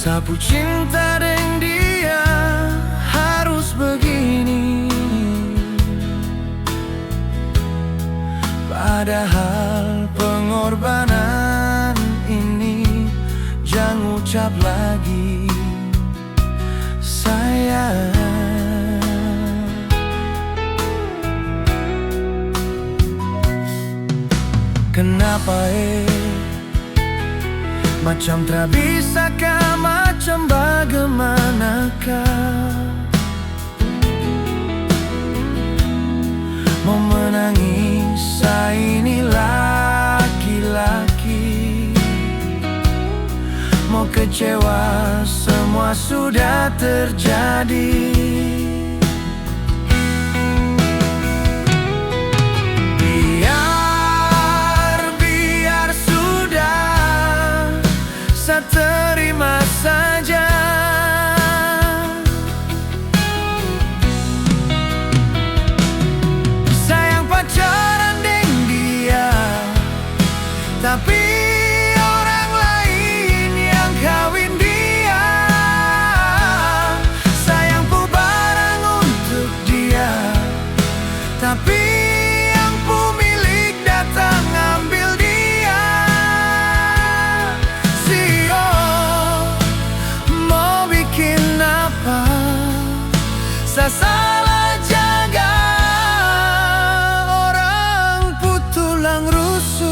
Sapu cinta dengan dia harus begini. Padahal pengorbanan ini jangan ucap lagi sayang. Kenapa macam tak bisakah, macam bagaimanakah mau menangis ini laki-laki, mau kecewa semua sudah terjadi. Terima saja. Sayang pacaran dengan dia, tapi orang lain yang kawin dia. Sayang ku barang untuk dia, tapi yang ku milik datang ambil dia. Salah jaga orang putulang rusuk.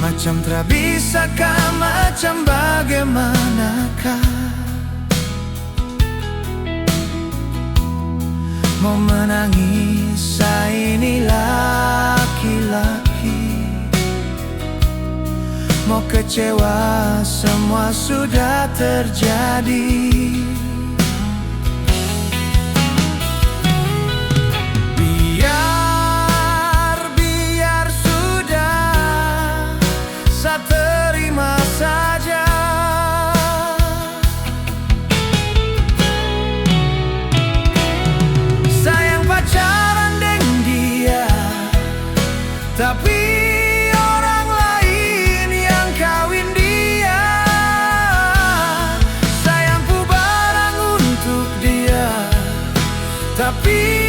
Macam tak bisakah, macam bagaimanakah mau menangis ini laki-laki, mau kecewa semua sudah terjadi. Terima saja. Sayang pacaran dengan dia, tapi orang lain yang kawin dia. Sayangku barang untuk dia, tapi